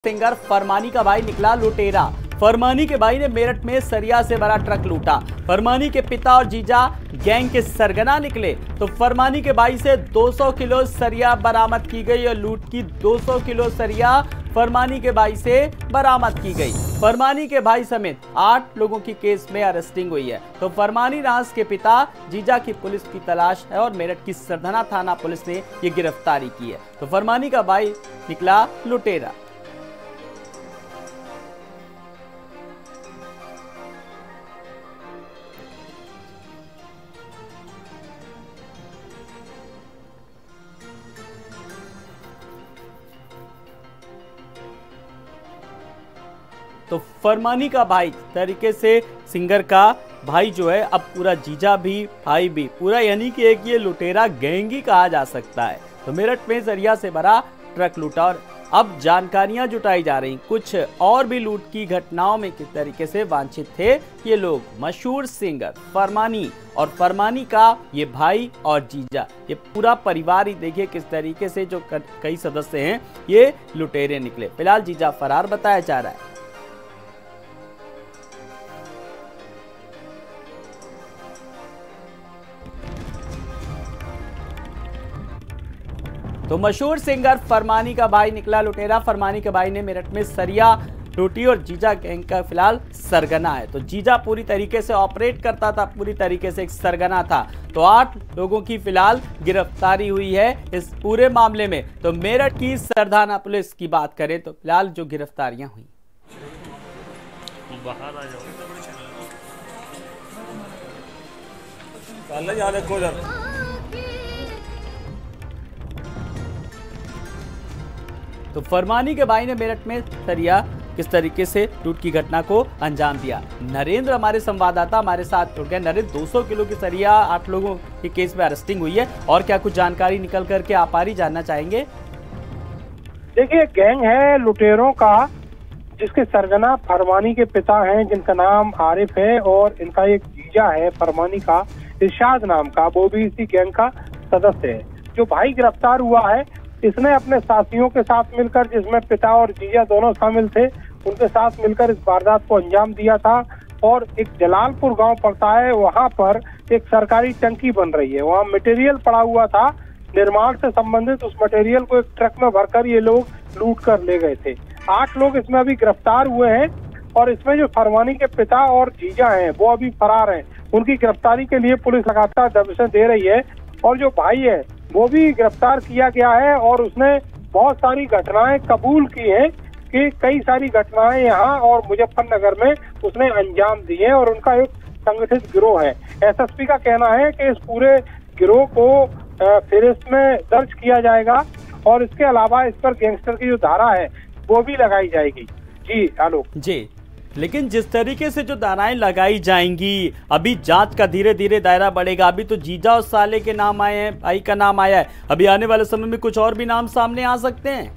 Singer Farmani का भाई निकला लुटेरा। फरमानी के भाई ने मेरठ में सरिया से भरा ट्रक लूटा। फरमानी के पिता और जीजा गैंग के सरगना निकले तो फरमानी के भाई से 200 किलो सरिया बरामद की गई और लूट की 200 किलो सरिया फरमानी के भाई से बरामद की गई। फरमानी के भाई समेत 8 लोगों की केस में अरेस्टिंग हुई है। तो फरमानी राज के पिता जीजा की पुलिस की तलाश है और मेरठ की सरधना थाना पुलिस ने ये गिरफ्तारी की है। तो फरमानी का भाई निकला लुटेरा। तो फरमानी का भाई तरीके से सिंगर का भाई जो है अब पूरा जीजा भी भाई भी पूरा यानी कि एक ये लुटेरा गैंग ही कहा जा सकता है। तो मेरठ में सरिया से भरा ट्रक लूटा और अब जानकारियां जुटाई जा रही कुछ और भी लूट की घटनाओं में किस तरीके से वांछित थे ये लोग। मशहूर सिंगर फरमानी और फरमानी का ये भाई और जीजा ये पूरा परिवार ही देखिए किस तरीके से जो कई सदस्य हैं ये लुटेरे निकले। फिलहाल जीजा फरार बताया जा रहा है। तो मशहूर सिंगर फरमानी का भाई निकला लुटेरा। फरमानी के भाई ने मेरठ में सरिया लूटी और जीजा गैंग का फिलहाल सरगना है। तो जीजा पूरी तरीके से ऑपरेट करता था, पूरी तरीके से एक सरगना था। तो 8 लोगों की फिलहाल गिरफ्तारी हुई है इस पूरे मामले में। तो मेरठ की सरधना पुलिस की बात करें तो फिलहाल जो गिरफ्तारियां हुई तो फरमानी के भाई ने मेरठ में सरिया किस तरीके से लूट की घटना को अंजाम दिया। नरेंद्र हमारे संवाददाता हमारे साथ जुड़ गए। नरेंद्र 200 किलो की सरिया 8 लोगों के केस में अरेस्टिंग हुई है और क्या कुछ जानकारी निकल करके आप आ रही जानना चाहेंगे? देखिए गैंग है लुटेरों का जिसके सरगना फरमानी के पिता हैं जिनका नाम आरिफ है और इनका एक जीजा है फरमानी का इरशाद नाम का, वो भी इसी गैंग का सदस्य है। जो भाई गिरफ्तार हुआ है इसने अपने साथियों के साथ मिलकर, जिसमें पिता और जीजा दोनों शामिल थे, उनके साथ मिलकर इस वारदात को अंजाम दिया था। और एक जलालपुर गांव पड़ता है, वहां पर एक सरकारी टंकी बन रही है, वहां मटेरियल पड़ा हुआ था निर्माण से संबंधित। उस मटेरियल को एक ट्रक में भरकर ये लोग लूट कर ले गए थे। 8 लोग इसमें अभी गिरफ्तार हुए हैं और इसमें जो फरमानी के पिता और जीजा हैं वो अभी फरार हैं। उनकी गिरफ्तारी के लिए पुलिस लगातार दबिशें दे रही है और जो भाई है वो भी गिरफ्तार किया गया है और उसने बहुत सारी घटनाएं कबूल की हैं कि कई सारी घटनाएं यहाँ और मुजफ्फरनगर में उसने अंजाम दिए और उनका एक संगठित गिरोह है। एसएसपी का कहना है कि इस पूरे गिरोह को फेरिस्त में दर्ज किया जाएगा और इसके अलावा इस पर गैंगस्टर की जो धारा है वो भी लगाई जाएगी। जी आलोक जी, लेकिन जिस तरीके से जो धाराएं लगाई जाएंगी अभी जांच का धीरे धीरे दायरा बढ़ेगा। अभी तो जीजा और साले के नाम आए हैं, भाई का नाम आया है, अभी आने वाले समय में कुछ और भी नाम सामने आ सकते हैं।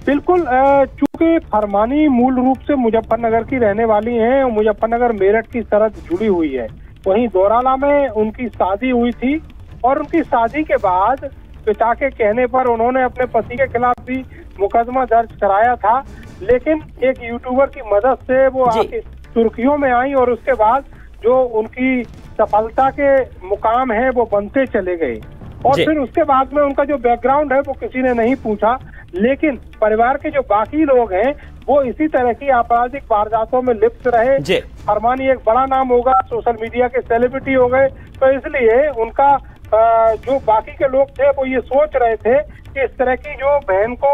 बिल्कुल, चूंकि फरमानी मूल रूप से मुजफ्फरनगर की रहने वाली हैं, मुजफ्फरनगर मेरठ की सरहद जुड़ी हुई है। वहीं दोराला में उनकी शादी हुई थी और उनकी शादी के बाद पिता के कहने पर उन्होंने अपने पति के खिलाफ भी मुकदमा दर्ज कराया था, लेकिन एक यूट्यूबर की मदद से वो आके सुर्खियों में आई और उसके बाद जो उनकी सफलता के मुकाम है वो बनते चले गए। और फिर उसके बाद में उनका जो बैकग्राउंड है वो किसी ने नहीं पूछा, लेकिन परिवार के जो बाकी लोग हैं वो इसी तरह की आपराधिक वारदातों में लिप्त रहे। फरमानी एक बड़ा नाम होगा, सोशल मीडिया के सेलिब्रिटी हो गए, तो इसलिए उनका जो बाकी के लोग थे वो ये सोच रहे थे कि इस तरह की जो बहन को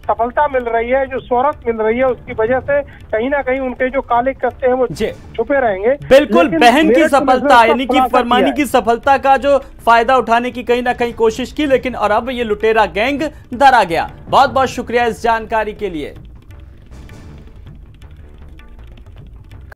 सफलता मिल रही है, जो शोहरत मिल रही है, उसकी वजह से कहीं ना कहीं उनके जो काले कस्ते हैं वो छुपे रहेंगे। बिल्कुल, बहन की सफलता यानी कि फरमानी की सफलता का जो फायदा उठाने की कहीं ना कहीं कोशिश की, लेकिन और अब ये लुटेरा गैंग धरा गया। बहुत बहुत शुक्रिया इस जानकारी के लिए।